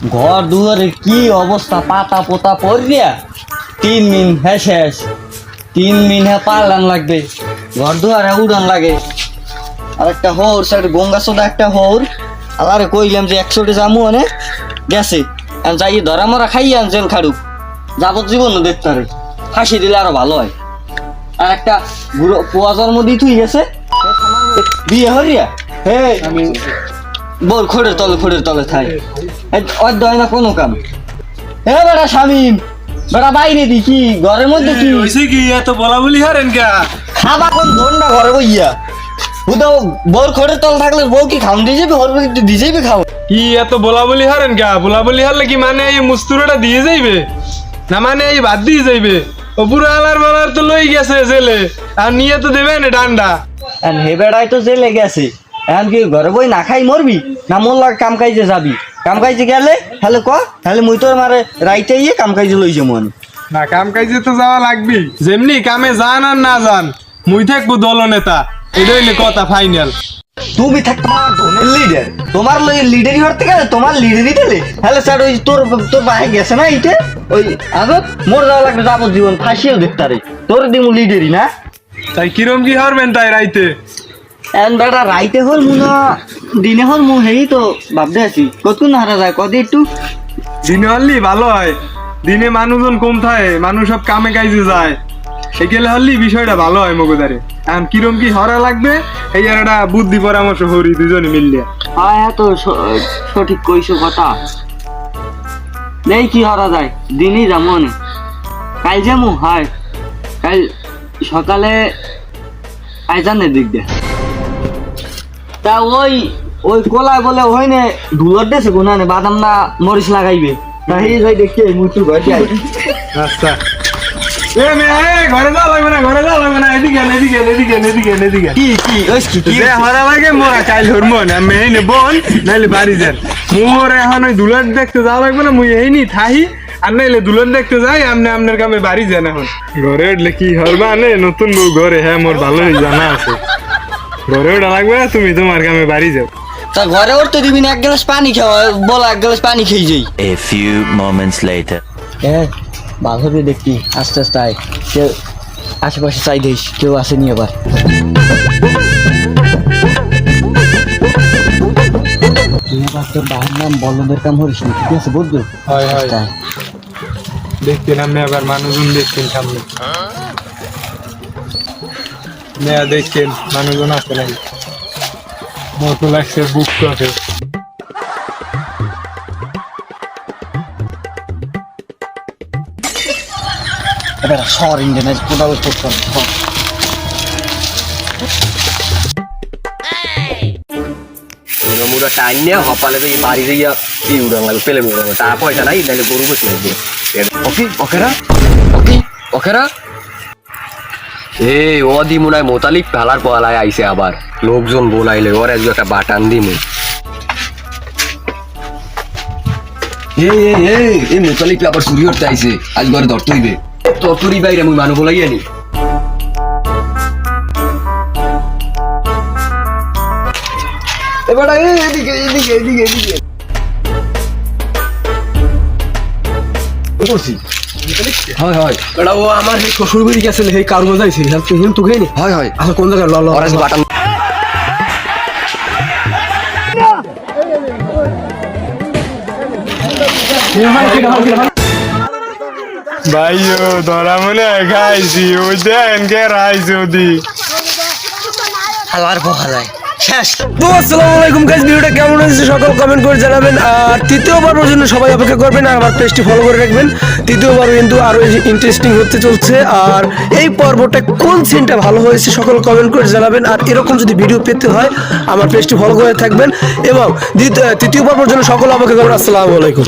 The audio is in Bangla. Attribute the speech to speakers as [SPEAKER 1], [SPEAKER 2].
[SPEAKER 1] ঘর দুয়ারে কি অবস্থা, পাতা পোতা পড়িয়া 3 মিন শেষ 3 মিন পারলাম লাগবে, ঘর দুয়ারে উড়ান লাগে। আর একটা হৌর সাইড গঙ্গা সোদা একটা হৌর, আরে কইলাম যে 100টা জামু আনে গেছে, আর যাই ধরা মরা খাইয়া আনছেন খাড়ুক যাবজ্জীবন দেখতারে, ফাঁসি দিলে আরো ভালো হয়। আর একটা বুড়ো পোয়া জন্ম দিয়ে তুই গেছে বিয়ে হরিয়া, হে আমি বল খোড়ের তলে থাই অধ্যয় না কোনো কাম। হে বেটা শামিম, বেটা বাইরে দি কি ঘরের মধ্যে কি
[SPEAKER 2] হইছে কি এত বলা বলি হারেন কা?
[SPEAKER 1] খাবা কোন ধন্ডা ঘরে বইয়া বুদাও বল খোড়ের তল থাকলে বউ কি খাওন দিয়ে যাবে, হরবে দিয়ে যাবে খাও।
[SPEAKER 2] কি এত বলা বলি হারেন কা? বলা বলি হারলে কি মানে এই মুস্তুরাটা দিয়ে যাইবে না, মানে এই ভাত দিয়ে যাইবে? ও পুরো আলার বালার তো লই গেছে জেলে, আর নিয়ে তো দেবে না ডান্ডা।
[SPEAKER 1] আর হে বেড়াই তো জেলে গেছে, এখন কি ঘরে বই না খাই মরবি না মন লাগ কাম কাজে যাবি? কাম কাজে গেলে হ্যালো ক তাহলে মুই তোর মারে রাইতে ইয়ে কাম কাজে লই যাবো আমি।
[SPEAKER 2] না কাম কাজে তো যাওয়া লাগবি, যেমনি কামে যান আর না যান মুই থাকবো দলনেতা, এটা হইলে কথা ফাইনাল।
[SPEAKER 1] তুমি থাক তোমার ধনের লিডার, তোমার লিডারই হতে গেলে তোমার লিডারই দিলে হ্যালো স্যার ওই তোর তোর বাহে গেছে না এইটা ওই আগত মোর যাওয়া লাগবে যাবজ্জীবন ফাঁসিও দেখতারে তোর দিমু লিডারই না।
[SPEAKER 2] তাই কিরম কি হারবেন তাই রাইতে?
[SPEAKER 1] এখন বেটা রাইতে হল মুনা দিনে হল মু হেই তো ভাবতে আছি কতক্ষণ হারা যায় কদি একটু
[SPEAKER 2] দিনে হল্লি ভালো হয়, দিনে মানুষজন কম থাকে, মানুষ সব কামে কাজে যায়, সেগেলে হল্লি বিষয়টা ভালো হয় মগদারে। এখন কিরম কি হরা লাগবে এই আর একটা বুদ্ধি পরামর্শ করি দুজনে মিললে।
[SPEAKER 1] হ্যাঁ হ্যাঁ তো সঠিক কইছো কথা, নেই কি হরা যায় দিনই যাবো অনেক কাল যাবো। হয় কাল সকালে আইজানের দিক দিয়ে তা ওই ওই কোলায় বলে ওই নে ধুলোর দেশে কোনা নে বাদাম না মরিচ লাগাইবে তাই যাই দেখি মুটু ঘরে যাই।
[SPEAKER 2] আচ্ছা এ মেয়ে ঘরে যাওয়া লাগবে না, ঘরে যাওয়া লাগবে না, এদিকে এদিকে এদিকে এদিকে এদিকে
[SPEAKER 1] কি কি ওই কি কি
[SPEAKER 2] হরা লাগে মোরা কাইল হরমো না মেয়ে নে বোন নাইলে বাড়ি যান। মোর এখন ওই দুলার দেখতে যাওয়া লাগবে না, মুই এই নি থাহি আর নাইলে দুলার দেখতে যাই, আপনি আপনার কামে বাড়ি যান। এখন ঘরে উঠলে কি হরবা নে নতুন বউ ঘরে, হ্যাঁ মোর ভালোই জানা আছে, ঘরে ওটা লাগবে না, তুমি তোমার কামে বাড়ি যাও।
[SPEAKER 1] তা ঘরে উঠতে দিবি না, 1 গ্লাস পানি খাওয়া বলা 1 গ্লাস পানি খেয়ে যাই।
[SPEAKER 3] A few moments later.
[SPEAKER 1] হ্যাঁ ভালো করে দেখি আস্তে আস্তে আয়, কেউ আশেপাশে চাই দিস কেউ আসেনি আবার। তোর বাবার নাম বলদের কাম হরিস না, ঠিক আছে বুঝলি?
[SPEAKER 2] হয় হয় দেখতেন আপনি আবার মানুষজন দেখতেন সামনে, মেয়া দেখছেন মানুষজন আসতে লাগে মতো লাগছে বুক আছে।
[SPEAKER 1] এবার শহর ইন্ডিয়ান কোথাও করতে
[SPEAKER 4] মুড়া টাইম নিয়ে হপালে তো বাড়ি যাইয়া কি উড়ান লাগবে পেলে মুড়া টাকা পয়সা নাই, নাহলে গরু বসে লাগবে। ওকে ওকেরা ওকে ওকেরা এই ও দি মনে হয় মোতালিক ফেলার পলায় আইছে, আবার লোকজন বোলাইলে ওর আজকে একটা বাটান দিমু। এই মোতালিক আবার চুরি করতে আইছে, আজ ঘরে ধরতে হইবে, তরতরি বাইরে মুই মানুষ বলাই আনি। এবার এদিকে এদিকে এদিকে এদিকে করছি। হয় হয় এটা ও আমার সেই শ্বশুর বাড়ি গেছিল, সেই কারু যাইছিল হেন তো খেয়ে হয় হয় আচ্ছা কোন জায়গায় লল বাটান
[SPEAKER 2] ভাইও ধরা মনে খাইছি ওই দেন কে রাইছে ওদি
[SPEAKER 1] আবার পোকা যায় শেষ।
[SPEAKER 5] তো আসসালামু আলাইকুম গাইস, ভিডিওটা কেমন হয়েছে সকল কমেন্ট করে জানাবেন, আর তৃতীয়বারের জন্য সবাই অপেক্ষা করবেন আর আমার পেজটি ফলো করে রাখবেন। তৃতীয়বার কিন্তু আরো ইন্টারেস্টিং হতে চলছে, আর এই পর্বটা কোন সিনটা ভালো হয়েছে সকল কমেন্ট করে জানাবেন। আর এরকম যদি ভিডিও পেতে হয় আমার পেজটি ফলো করে থাকবেন, এবং তৃতীয় পর্বের জন্য সকল অপেক্ষা করবেন। আসসালামু আলাইকুম।